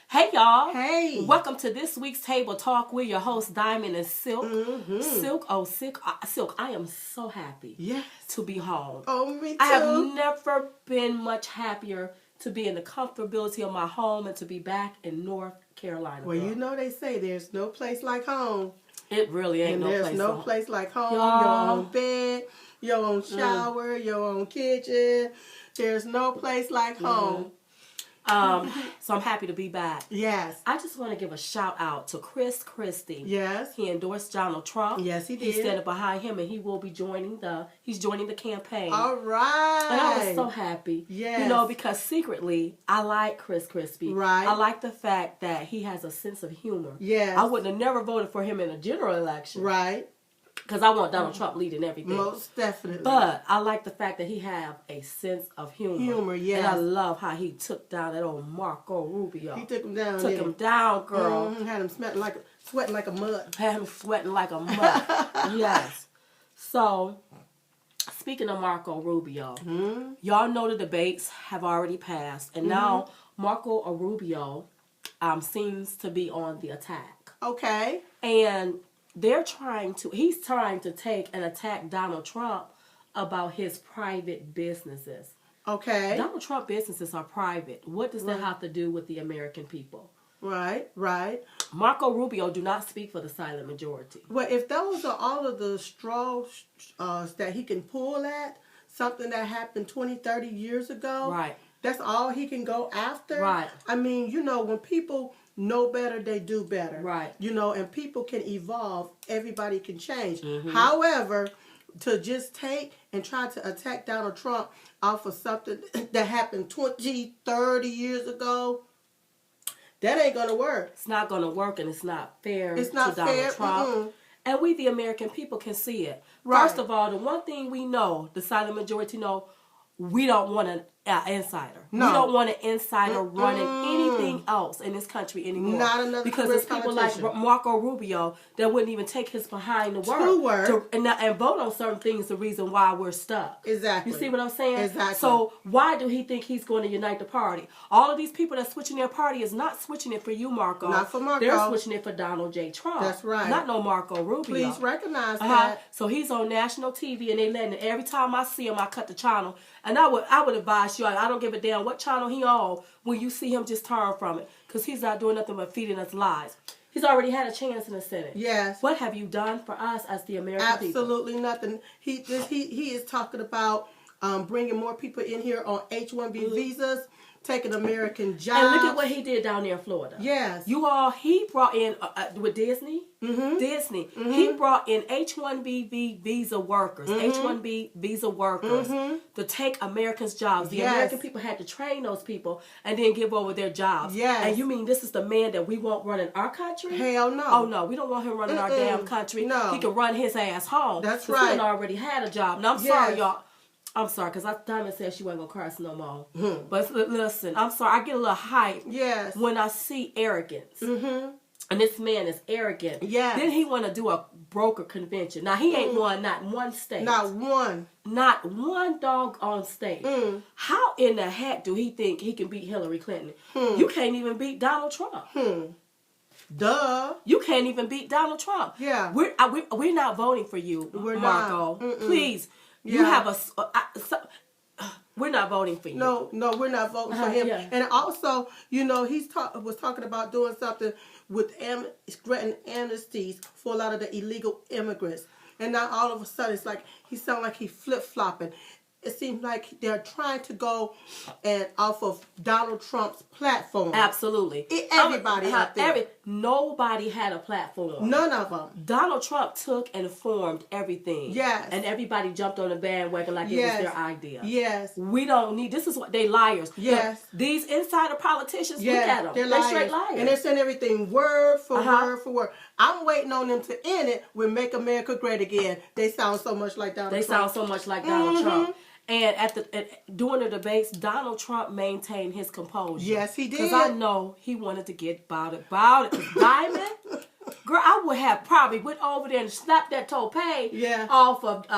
Hey y'all. Hey. Welcome to this week's Table Talk with your host Diamond and Silk. Silk, I am so happy to be home. Oh, me too. I have never been much happier to be in the comfortability of my home and to be back in North Carolina. Well, you know they say there's no place like home. It really ain't no place. There's no place like home. Your own bed, your own shower, your own kitchen. There's no place like home. So I'm happy to be back. Yes. I just want to give a shout out to Christie. Yes. He endorsed Donald Trump. Yes, he did. He's standing behind him, and he will be joining the campaign. All right. And I was so happy. Yes. You know, because secretly, I like Christie. Right. I like the fact that he has a sense of humor. Yes. I wouldn't have never voted for him in a general election. Right. Because I want Donald Trump leading everything. Most definitely. But I like the fact that he have a sense of humor. Humor, yes. And I love how he took down that old Marco Rubio. He took him down. Took him down, girl. Had him sweating like a mud. Had him sweating like a mud. Yes. So, speaking of Marco Rubio, y'all know the debates have already passed. And now Marco Rubio seems to be on the attack. Okay. And he's trying to take and attack Donald Trump about his private businesses. Okay. Donald Trump businesses are private. What does that have to do with the American people? Right, right. Marco Rubio do not speak for the silent majority. Well, if those are all of the straws that he can pull at, something that happened 20, 30 years ago, right? That's all he can go after. Right. I mean, you know, when people know better, they do better. Right. You know, and people can evolve. Everybody can change. However, to just take and try to attack Donald Trump off of something that happened 20, 30 years ago, that ain't going to work. It's not going to work, and it's not fair to Donald Trump. And we, the American people, can see it. Right. First of all, the one thing we know, the silent majority know, we don't want an insider. No. We don't want an insider running anything else in this country anymore. Not another because there's people like Marco Rubio that wouldn't even take his behind the work and vote on certain things. The reason why we're stuck. Exactly. You see what I'm saying? Exactly. So why do he think he's going to unite the party? All of these people that's switching their party is not switching it for you, Marco. Not for Marco. They're switching it for Donald J. Trump. That's right. Not no Marco Rubio. Please recognize that. So he's on national TV, and they letting it. Every time I see him, I cut the channel. And I would advise you, I don't give a damn what channel he on, when you see him, just turn from it. Because he's not doing nothing but feeding us lies. He's already had a chance in the Senate. Yes. What have you done for us as the American people? Absolutely nothing. He is talking about bringing more people in here on H-1B visas, taking American jobs. And look at what he did down there in Florida. Yes. He brought in, with Disney, he brought in H-1B visa workers, H-1B visa workers to take Americans' jobs. The American people had to train those people and then give over their jobs. Yes. And you mean this is the man that we want running our country? Hell no. Oh, no. We don't want him running our damn country. No. He can run his ass home. That's right. He already had a job. Now, I'm sorry, y'all. I'm sorry, because Diamond said she wasn't going to curse no more. But listen, I'm sorry. I get a little hype when I see arrogance. And this man is arrogant. Yes. Then he want to do a broker convention. Now, he ain't won not one state. Not one. Not one dog on state. How in the heck do he think he can beat Hillary Clinton? You can't even beat Donald Trump. Duh. You can't even beat Donald Trump. Yeah. We're not voting for you, Marco. Please. You have we're not voting for you. No, we're not voting for him. Yeah. And also, you know, was talking about doing something with granting amnesties for a lot of the illegal immigrants. And now all of a sudden, it's like he sounds like he's flip-flopping. It seems like they're trying to go off of Donald Trump's platform. Absolutely. Everybody out there. Nobody had a platform. None of them. Donald Trump took and formed everything. Yes. And everybody jumped on the bandwagon like it was their idea. Yes. We don't need, this is what, they liars. Yes. Look, these insider politicians, look at them. They're straight liars. And they're saying everything word for word for word. I'm waiting on them to end it with Make America Great Again. They sound so much like Donald Trump. They sound so much like Donald Trump. And during the debates, Donald Trump maintained his composure. Yes, he did. Because I know he wanted to get about it. Because girl, I would have probably went over there and slapped that toupee off of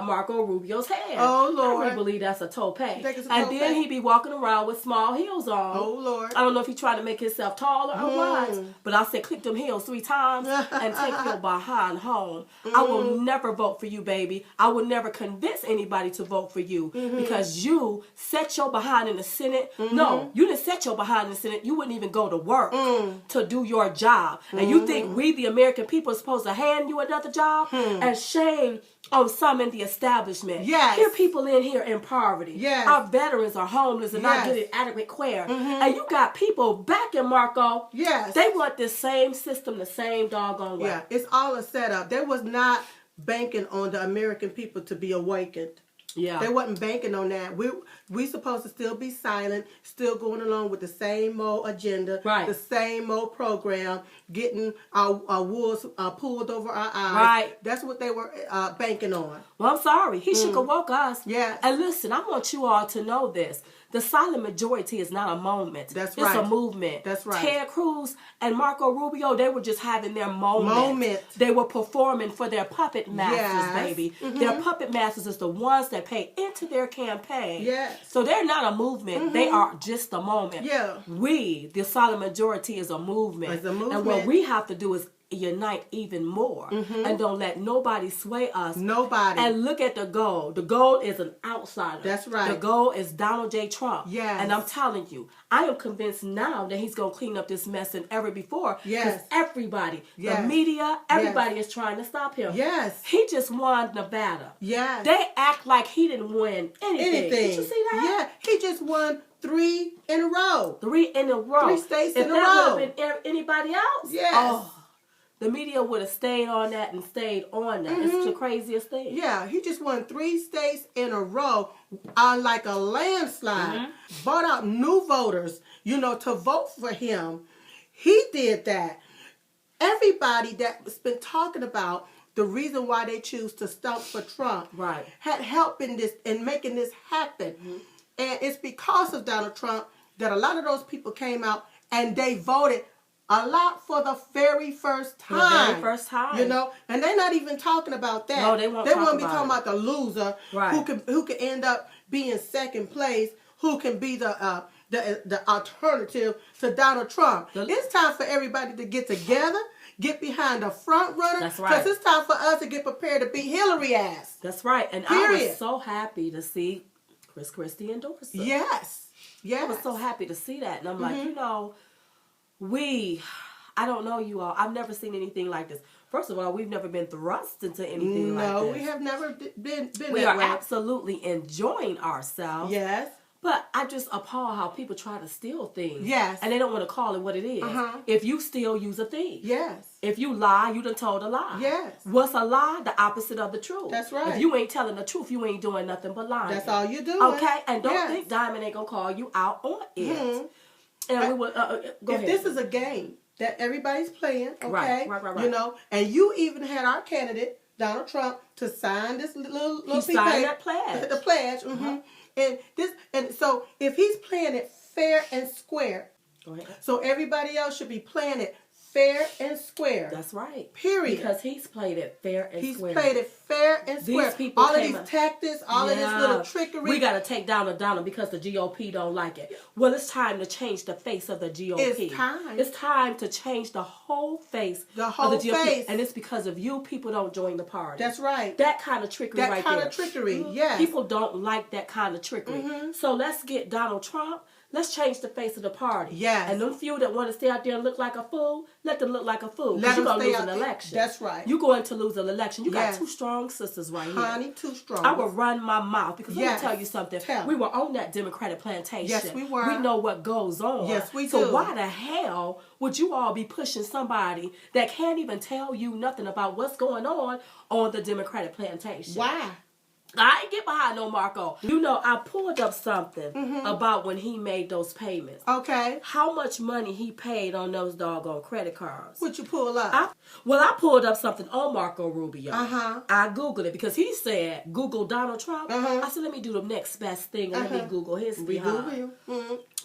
Marco Rubio's head. Oh, Lord. I really believe that's a toupee. And then he'd be walking around with small heels on. Oh, Lord. I don't know if he's trying to make himself taller or what, but I said click them heels 3 times and take your behind home. I will never vote for you, baby. I will never convince anybody to vote for you because you set your behind in the Senate. No, you didn't set your behind in the Senate. You wouldn't even go to work to do your job. And you think we, the American people, are supposed to hand you another job? And shame on some in the establishment. Yes. Here are people in here in poverty. Yes. Our veterans are homeless and not getting adequate care. And you got people back in Marco. Yes. They want this same system, the same doggone way. Yeah, it's all a setup. They was not banking on the American people to be awakened. Yeah. They wasn't banking on that. We supposed to still be silent, still going along with the same old agenda, the same old program, getting our wolves pulled over our eyes. Right. That's what they were banking on. Well, I'm sorry. He should have woke us. Yeah. And listen, I want you all to know this. The silent majority is not a moment. That's right. It's a movement. That's right. Ted Cruz and Marco Rubio, they were just having their moment. They were performing for their puppet masters, baby. Their puppet masters is the ones that pay into their campaign. Yes. So they're not a movement. They are just a moment. Yeah. We, the silent majority, is a movement. It's a movement. And what we have to do is unite even more and don't let nobody sway us. Nobody. And look at the goal. The goal is an outsider. That's right. The goal is Donald J. Trump. Yes. And I'm telling you, I am convinced now that he's going to clean up this mess than ever before. Yes. Because everybody, the media, everybody is trying to stop him. Yes. He just won Nevada. Yes. They act like he didn't win anything. Did you see that? Yeah. He just won 3 in a row. 3 in a row. 3 states if in a that row. would have been anybody else, Yes. The media would have stayed on that and stayed on that. It's the craziest thing. Yeah, he just won 3 states in a row on like a landslide. Brought out new voters, to vote for him. He did that. Everybody that's been talking about the reason why they choose to stump for Trump had help in this and making this happen. And it's because of Donald Trump that a lot of those people came out and they voted a lot for the very first time. The very first time. And they're not even talking about that. No, they won't be talking about about the loser who can end up being second place, who can be the alternative to Donald Trump. It's time for everybody to get together, get behind the front runner. That's right. Because it's time for us to get prepared to beat Hillary ass. That's right. And I was so happy to see Christie endorse her. Yes. I was so happy to see that. And I'm like, I don't know you all. I've never seen anything like this. First of all, we've never been thrust into anything like this. No, we have never been We are absolutely enjoying ourselves. Yes. But I just appall how people try to steal things. Yes. And they don't want to call it what it is. If you steal, use a thief. Yes. If you lie, you done told a lie. Yes. What's a lie? The opposite of the truth. That's right. If you ain't telling the truth, you ain't doing nothing but lying. That's all you do. Okay? And don't think Diamond ain't going to call you out on it. And we will, go ahead. This is a game that everybody's playing, okay? Right. And you even had our candidate, Donald Trump, to sign this little he signed that pledge. The pledge. And so if he's playing it fair and square, go ahead. So everybody else should be playing it fair and square. That's right. Period. Because he's played it fair and square. He's played it fair and square. These people all of these tactics, all of this little trickery. We got to take down Donald because the GOP don't like it. Well, it's time to change the face of the GOP. It's time. It's time to change the whole face of the GOP. Face. And it's because of you people don't join the party. That's right. That kind of trickery right there. That kind of trickery, yes. People don't like that kind of trickery. So let's get Donald Trump. Let's change the face of the party. Yes. And them few that want to stay out there and look like a fool, let them look like a fool. Because you're going to lose an election. That's right. You're going to lose an election. You got 2 strong sisters right here. Honey, 2 strong. I will run my mouth because let me tell you something. We were on that Democratic plantation. Yes, we were. We know what goes on. Yes, we do. So why the hell would you all be pushing somebody that can't even tell you nothing about what's going on the Democratic plantation? Why? I ain't get behind no Marco. You know, I pulled up something about when he made those payments. Okay. How much money he paid on those doggone credit cards. What you pull up? I pulled up something on Marco Rubio. Uh-huh. I Googled it because he said, Google Donald Trump. I said, let me do the next best thing and let me Google his behind.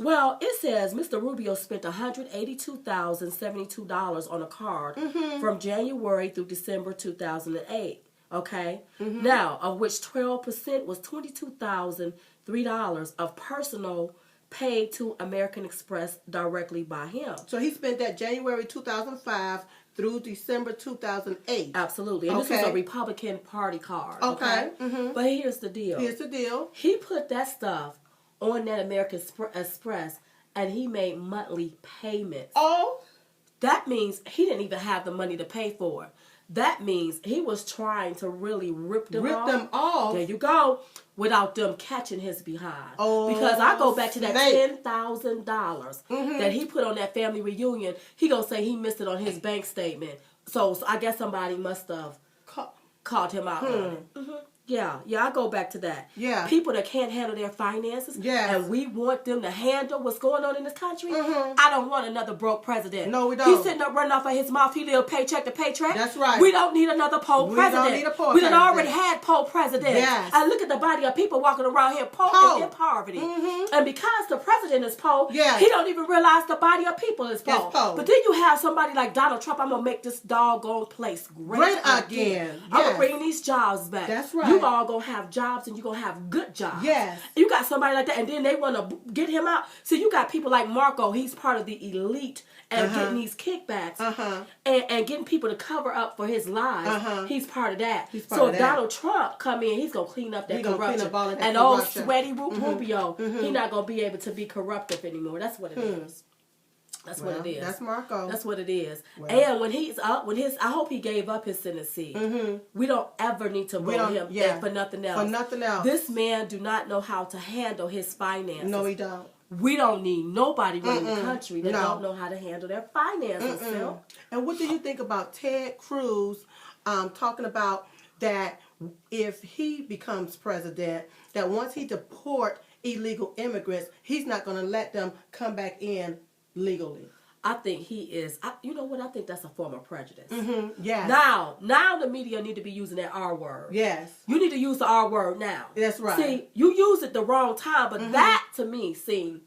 Well, it says Mr. Rubio spent $182,072 on a card from January through December 2008. Okay? Now, of which 12% was $22,003 of personal paid to American Express directly by him. So he spent that January 2005 through December 2008. Absolutely. And this was a Republican Party card. Okay. But here's the deal. He put that stuff on that American Express and he made monthly payments. Oh. That means he didn't even have the money to pay for it. That means he was trying to really rip them off. There you go. Without them catching his behind. Oh, because I go back to that $10,000 that he put on that family reunion. He gonna say he missed it on his bank statement. So I guess somebody must have called him out on it. Yeah, I go back to that. Yeah. People that can't handle their finances. Yes. And we want them to handle what's going on in this country. I don't want another broke president. No, we don't. He's sitting up running off of his mouth. He live paycheck to paycheck. That's right. We don't need another poor president. We don't need a poor We president. done already had poor presidents. Yes. And look at the body of people walking around here poor and in poverty. And because the president is poor, he don't even realize the body of people is poor. But then you have somebody like Donald Trump. I'm going to make this doggone place great again. I'm going to bring these jobs back. That's right. You all going to have jobs and you're going to have good jobs. Yes. You got somebody like that and then they want to get him out. See, you got people like Marco. He's part of the elite and getting these kickbacks and getting people to cover up for his lies. He's part of that. So if Donald Trump come in, he's going to clean up that corruption. And old sweaty Rubio, he's not going to be able to be corruptive anymore. That's what it is. That's what it is. That's Marco. That's what it is. Well, and when he's up, I hope he gave up his Senate seat. We don't ever need to vote him in for nothing else. For nothing else. This man do not know how to handle his finances. No, he don't. We don't need nobody running the country that don't know how to handle their finances. And what do you think about Ted Cruz talking about that if he becomes president, that once he deport illegal immigrants, he's not going to let them come back in legally? I think he is. You know what? I think that's a form of prejudice. Yes. Now the media need to be using that R word. Yes. You need to use the R word now. That's right. See, you use it the wrong time, but that to me seemed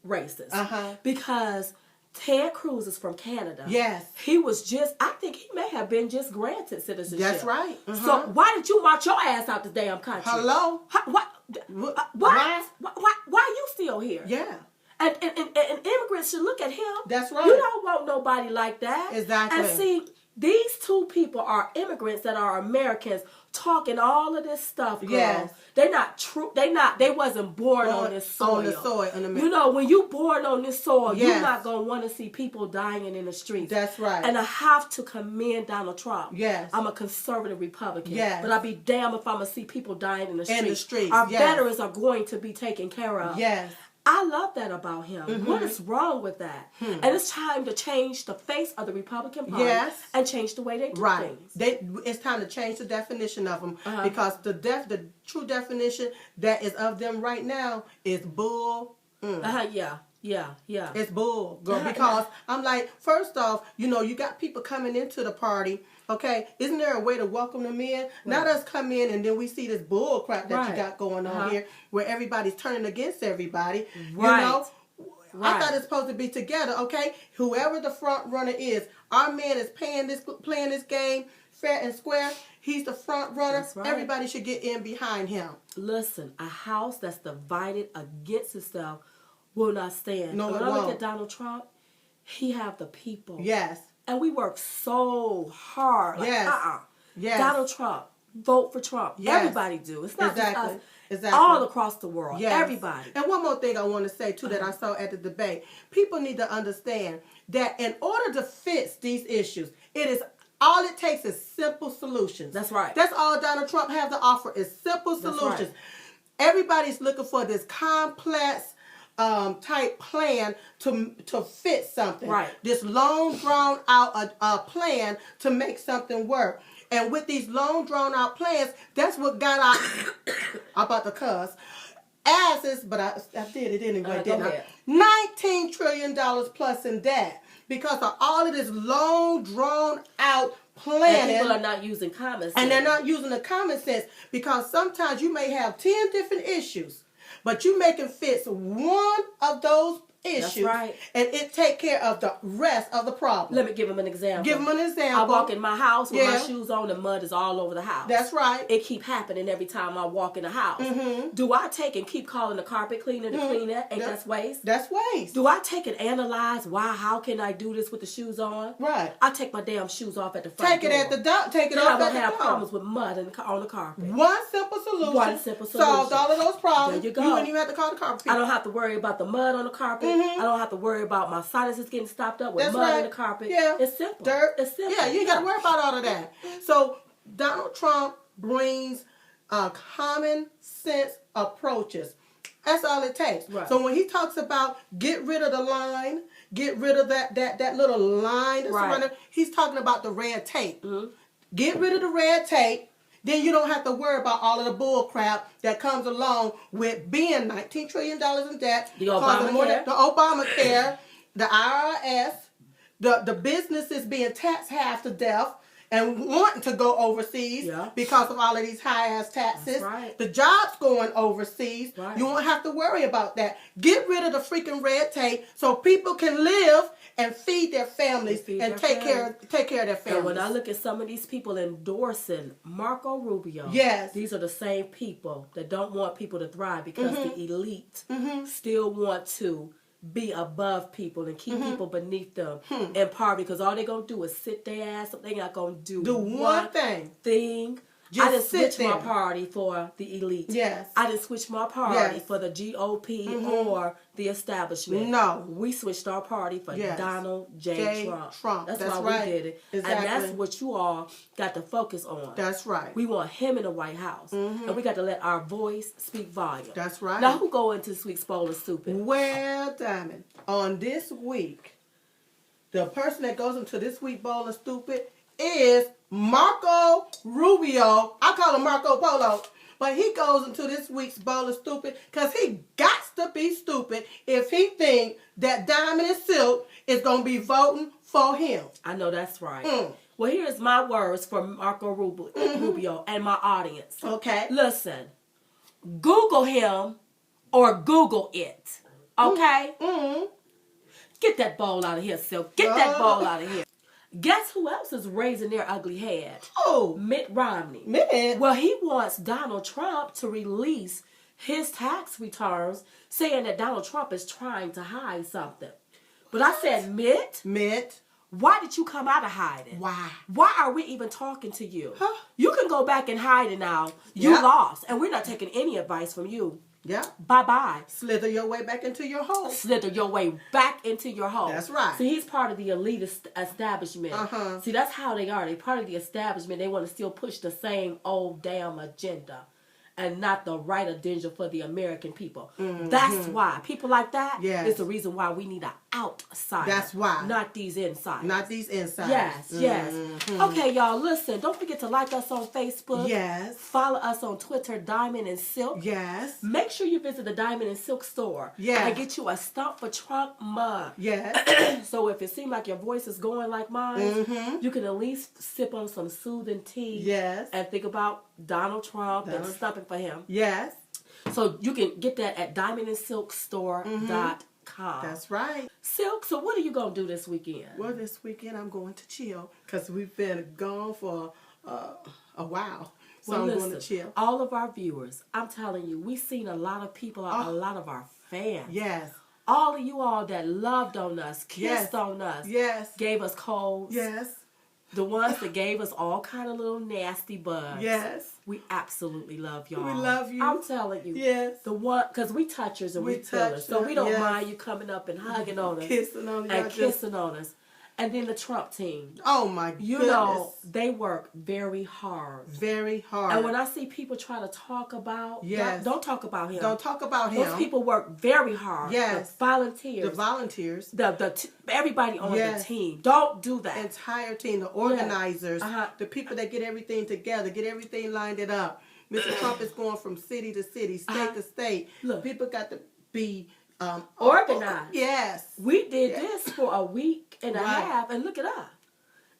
racist. Because Ted Cruz is from Canada. Yes. He was I think he may have been just granted citizenship. That's right. So why did you march your ass out the damn country? Hello? Why are you still here? Yeah. And immigrants should look at him. That's right. You don't want nobody like that. Exactly. And see, these two people are immigrants that are Americans talking all of this stuff, girl. Yes. They're not true. They wasn't born on this soil. On the soil. You know, when you born on this soil, you're not going to want to see people dying in the streets. That's right. And I have to commend Donald Trump. Yes. I'm a conservative Republican. Yes. But I'll be damned if I'm going to see people dying in the streets. In the streets, Our veterans are going to be taken care of. Yes. I love that about him. What is wrong with that? And it's time to change the face of the Republican Party and change the way they do things. It's time to change the definition of them because the true definition that is of them right now is bull. Yeah. It's bull, girl. Because I'm like, first off, you got people coming into the party. Okay, isn't there a way to welcome them in? Not us come in and then we see this bull crap that you got going on here where everybody's turning against everybody. I thought it's supposed to be together, okay? Whoever the front runner is, our man is playing this game fair and square. He's the front runner. Everybody should get in behind him. Listen, a house that's divided against itself will not stand. No, when I look at Donald Trump, he have the people. Yes. And we work so hard. Like, Yes. Donald Trump. Vote for Trump. Yes. Everybody do. It's not just us. Exactly. All across the world. Yes. Everybody. And one more thing I want to say, too, that I saw at the debate. People need to understand that in order to fix these issues, all it takes is simple solutions. That's right. That's all Donald Trump has to offer is simple solutions. Right. Everybody's looking for this complex type plan to fit something. Right. This long drawn out plan to make something work. And with these long, drawn-out plans, that's what got our... I'm about to cuss. Asses, but I did it anyway, didn't I? $19 trillion plus in debt because of all of this long, drawn-out planning. And people are not using common sense. And they're not using the common sense because sometimes you may have 10 different issues, but you making fix one of those issues. That's right. And it take care of the rest of the problem. Let me give them an example. Give them an example. I walk in my house with my shoes on and mud is all over the house. That's right. It keep happening every time I walk in the house. Mm-hmm. Do I take and keep calling the carpet cleaner to clean that? Ain't that's waste? That's waste. Do I take and analyze how can I do this with the shoes on? Right. I take my damn shoes off at the front Take door. it at the door. Take it off at the door. I don't have problems with mud on the carpet. One simple solution. Solved all of those problems. There you go. You wouldn't even have to call the carpet people. I don't have to worry about the mud on the carpet. I don't have to worry about my sinuses getting stopped up with mud in the carpet. Yeah. It's simple. Dirt. It's simple. Yeah, you ain't got to worry about all of that. So Donald Trump brings common sense approaches. That's all it takes. Right. So when he talks about get rid of the line, get rid of that little line that's running, he's talking about the red tape. Mm-hmm. Get rid of the red tape. Then you don't have to worry about all of the bull crap that comes along with being $19 trillion in debt. The Obamacare, the IRS, the businesses being taxed half to death and wanting to go overseas because of all of these high-ass taxes. That's right. The jobs going overseas. Right. You won't have to worry about that. Get rid of the freaking red tape so people can live and feed their families and take care of their families. And when I look at some of these people endorsing Marco Rubio, these are the same people that don't want people to thrive because the elite still want to be above people and keep people beneath them in poverty because all they're going to do is sit their ass up. They're not going to do one thing. Just I didn't switch there. my party for the elite. Yes. I didn't switch my party for the GOP or the establishment. No. We switched our party for Donald J. Trump. That's why right. we did it. Exactly. And that's what you all got to focus on. That's right. We want him in the White House. And we got to let our voice speak volume. That's right. Now, who go into this week's Bowl of Stupid? Well, Diamond, on this week, the person that goes into this week's Bowl of Stupid is Marco Rubio. I call him Marco Polo. But he goes into this week's Bowl of Stupid because he got to be stupid if he think that Diamond and Silk is going to be voting for him. I know that's right. Well, here's my words for Marco Rubio and my audience. Okay. Listen, Google him or Google it. Okay? Get that bowl out of here, Silk. Get that bowl out of here. Guess who else is raising their ugly head? Oh, Mitt Romney. Mitt. Well, he wants Donald Trump to release his tax returns, saying that Donald Trump is trying to hide something. But I said, Mitt, why did you come out of hiding? Why? Why are we even talking to you? You can go back and hide it now. You lost, and we're not taking any advice from you. Yeah. Bye-bye. Slither your way back into your hole. Slither your way back into your hole. That's right. See, he's part of the elite establishment. See, that's how they are. They're part of the establishment. They want to still push the same old damn agenda and not the right agenda for the American people. That's why. People like that is the reason why we need an outsider. That's why. Not these insiders. Not these insiders. Yes. Okay, y'all, listen. Don't forget to like us on Facebook. Yes. Follow us on Twitter, Diamond and Silk. Yes. Make sure you visit the Diamond and Silk store. Yeah. And get you a Stump for Trump mug. Yes. So if it seems like your voice is going like mine, you can at least sip on some soothing tea. Yes. And think about Donald Trump and stumping for him. Yes. So you can get that at diamondandsilkstore.com. That's right. Silk, so what are you going to do this weekend? Well, this weekend I'm going to chill because we've been gone for a while. So I'm going to chill. All of our viewers, I'm telling you, we've seen a lot of people, a lot of our fans. Yes. All of you all that loved on us, kissed on us, gave us colds. Yes. The ones that gave us all kind of little nasty bugs. Yes. We absolutely love y'all. We love you. I'm telling you. Yes. The one, because we touchers and we fillers. So we don't mind you coming up and hugging on us. Kissing on us. And kissing on us. And then the Trump team. Oh my goodness. You know, they work very hard. Very hard. And when I see people try to talk about, don't talk about him. Don't talk about him. Those people work very hard. Yes. The volunteers. The volunteers. Everybody on the team. Don't do that. The entire team, the organizers, the people that get everything together, get everything lined it up. Mr. Trump is going from city to city, state to state. Look. People got to be organized. Yes. We did this for a week and a half, and look it up.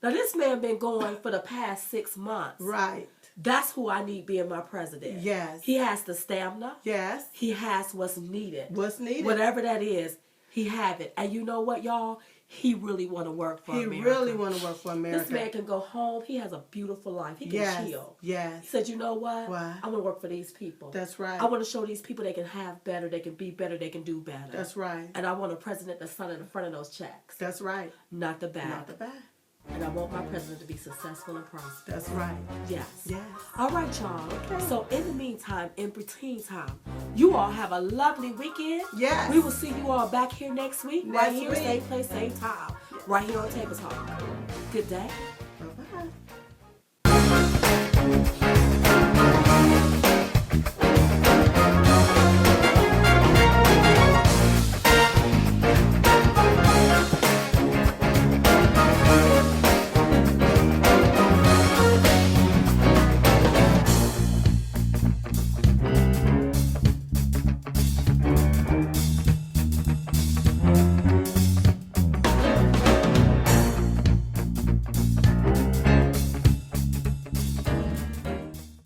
Now, this man been going for the past 6 months. Right. That's who I need being my president. Yes. He has the stamina. Yes. He has what's needed. What's needed. Whatever that is, he have it. And you know what, y'all? He really want to work for America. He really want to work for America. This man can go home. He has a beautiful life. He can chill. Yes. He said, you know what? Why? I want to work for these people. That's right. I want to show these people they can have better, they can be better, they can do better. That's right. And I want a president that's sun in the front of those checks. That's right. Not the back. Not the back. And I want my president to be successful and prosperous. That's right. Yes. Yes. All right, y'all. Okay. So in the meantime, in between time, you all have a lovely weekend. Yes. We will see you all back here next week. Right here, week. same place, same time. Right here on Table Talk. Good day.